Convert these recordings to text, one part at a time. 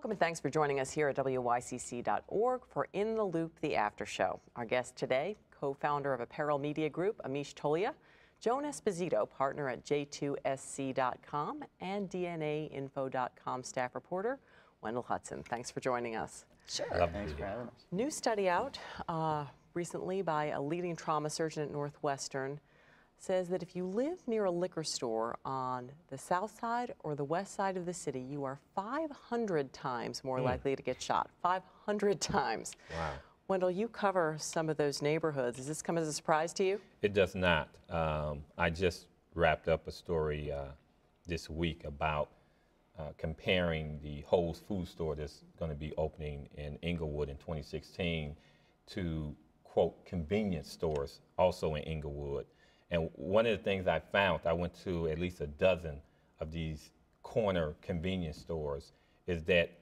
Welcome and thanks for joining us here at WYCC.org for In the Loop, the After Show. Our guest today, co-founder of Apparel Media Group, Amish Tolia, Joan Esposito, partner at J2SC.com, and DNAinfo.com staff reporter, Wendell Hudson. Thanks for joining us. Sure. Thanks for having us. New study out recently by a leading trauma surgeon at Northwestern says that if you live near a liquor store on the south side or the west side of the city, you are 500 times more likely to get shot. 500 times. Wow. Wendell, you cover some of those neighborhoods. Does this come as a surprise to you? It does not. I just wrapped up a story this week about comparing the Whole Foods store that's going to be opening in Inglewood in 2016 to, quote, convenience stores also in Inglewood. And one of the things I found, I went to at least a dozen of these corner convenience stores, is that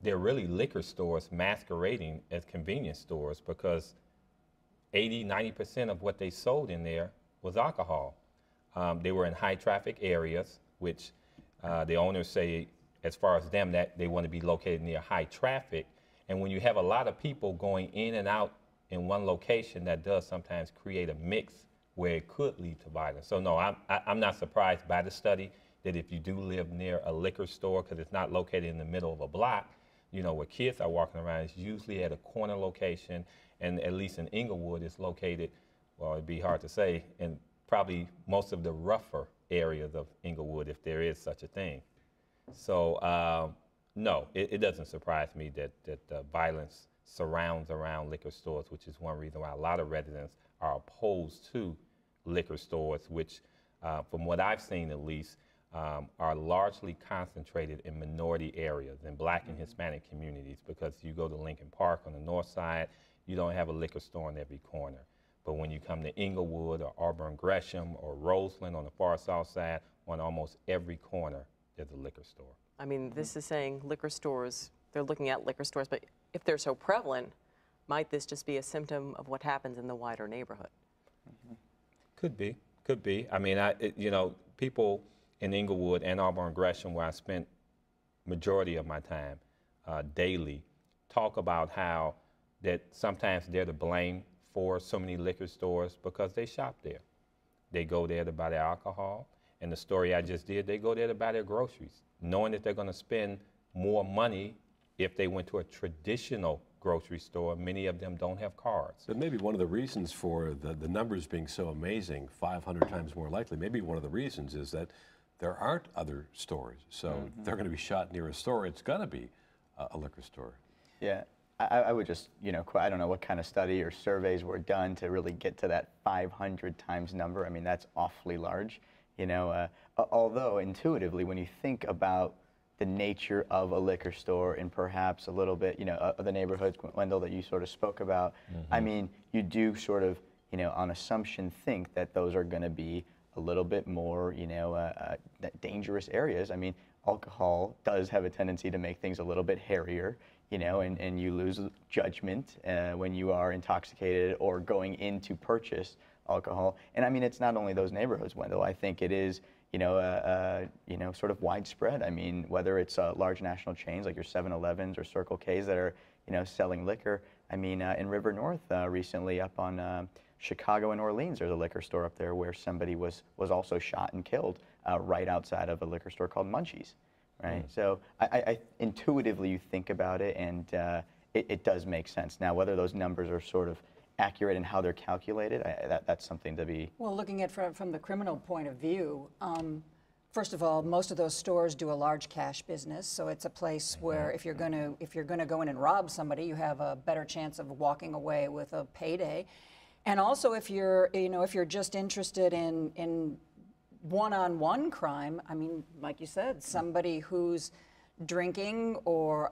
they're really liquor stores masquerading as convenience stores because 80–90% of what they sold in there was alcohol. They were in high traffic areas, which the owners say, as far as them, that they want to be located near high traffic. And when you have a lot of people going in and out in one location, that does sometimes create a mix where it could lead to violence. So no, I'm not surprised by the study that if you do live near a liquor store, because it's not located in the middle of a block, you know, where kids are walking around, it's usually at a corner location, and at least in Inglewood, it's located, well, it'd be hard to say, in probably most of the rougher areas of Inglewood, if there is such a thing. So no, it doesn't surprise me that violence surrounds around liquor stores, which is one reason why a lot of residents are opposed to liquor stores, which, from what I've seen at least, are largely concentrated in minority areas, in Black and Hispanic communities, because you go to Lincoln Park on the north side, you don't have a liquor store on every corner. But when you come to Inglewood or Auburn Gresham or Roseland on the far south side, on almost every corner, there's a liquor store. I mean, this is saying liquor stores, they're looking at liquor stores, but if they're so prevalent, might this just be a symptom of what happens in the wider neighborhood? Could be, could be. I mean, you know, people in Inglewood and Auburn Gresham, where I spent majority of my time daily, talk about how that sometimes they're to blame for so many liquor stores because they shop there. They go there to buy their alcohol. And the story I just did, they go there to buy their groceries, knowing that they're going to spend more money if they went to a traditional grocery store. Many of them don't have cards. But maybe one of the reasons for the numbers being so amazing, 500 times more likely, maybe one of the reasons is that there aren't other stores. So they're going to be shot near a store. It's going to be a liquor store. Yeah, I would just, you know, I don't know what kind of study or surveys were done to really get to that 500 times number. I mean, that's awfully large, you know, although intuitively when you think about the nature of a liquor store and perhaps a little bit, you know, the neighborhoods, Wendell, that you sort of spoke about, I mean, you do sort of, you know, on assumption think that those are going to be a little bit more, you know, dangerous areas. I mean, alcohol does have a tendency to make things a little bit hairier, you know, and you lose judgment when you are intoxicated or going in to purchase alcohol. And I mean, it's not only those neighborhoods, Wendell. I think it is, you know, sort of widespread. I mean, whether it's large national chains like your 7-Elevens or Circle K's that are, you know, selling liquor. I mean, in River North recently up on Chicago and Orleans, there's a liquor store up there where somebody was also shot and killed right outside of a liquor store called Munchie's, right? So I intuitively you think about it and it does make sense. Now, whether those numbers are sort of accurate in how they're calculated, that's something to be... Well, looking at from the criminal point of view, first of all, most of those stores do a large cash business, so it's a place where if you're going to go in and rob somebody, you have a better chance of walking away with a payday. And also, if you're just interested in one-on-one crime, I mean, like you said, somebody who's drinking or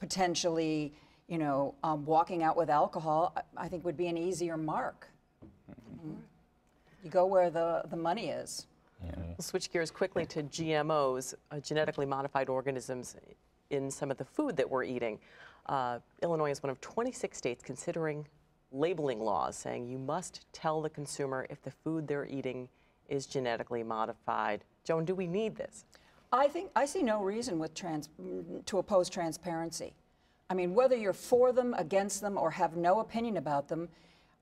potentially, you know, walking out with alcohol, I think would be an easier mark. You go where the money is. We'll switch gears quickly to GMOs, genetically modified organisms in some of the food that we're eating. Illinois is one of 26 states considering labeling laws saying you must tell the consumer if the food they're eating is genetically modified. Joan, do we need this? I see no reason to oppose transparency. I mean, whether you're for them, against them, or have no opinion about them,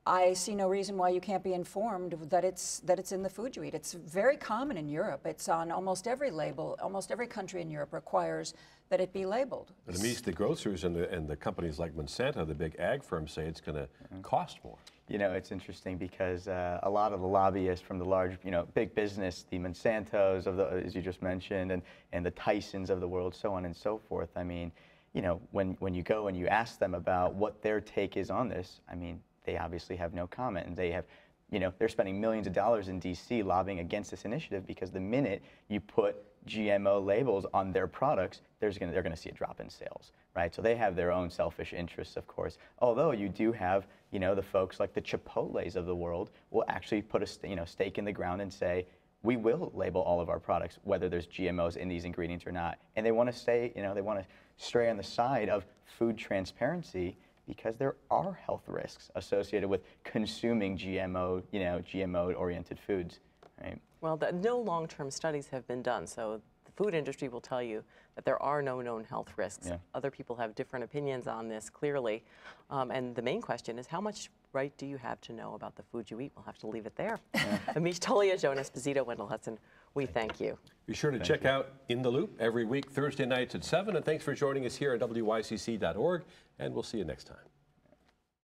I see no reason why you can't be informed that it's in the food you eat. It's very common in Europe. It's on almost every label. Almost every country in Europe requires that it be labeled. But it means the grocers and the companies like Monsanto, the big ag firms, say it's going to cost more. You know, it's interesting because a lot of the lobbyists from the large, big business, the Monsantos as you just mentioned, and the Tysons of the world, so on and so forth. I mean, when you go and you ask them about what their take is on this, I mean, they obviously have no comment, and they have, they're spending millions of dollars in D.C. lobbying against this initiative because the minute you put GMO labels on their products, they're going to see a drop in sales, right? So they have their own selfish interests, of course. Although you do have, the folks like the Chipotles of the world will actually put a stake in the ground and say, we will label all of our products, whether there's GMOs in these ingredients or not. And they want to stay, they want to stray on the side of food transparency, because there are health risks associated with consuming GMO-oriented foods, right? Well, no long-term studies have been done, so the food industry will tell you that there are no known health risks. Yeah. Other people have different opinions on this, clearly. And the main question is, how much right do you have to know about the food you eat? We'll have to leave it there. Yeah. Amish Tolia, Joan Esposito, Wendell Hudson, we thank you. Be sure to check out In the Loop every week, Thursday nights at 7. And thanks for joining us here at WYCC.org. And we'll see you next time.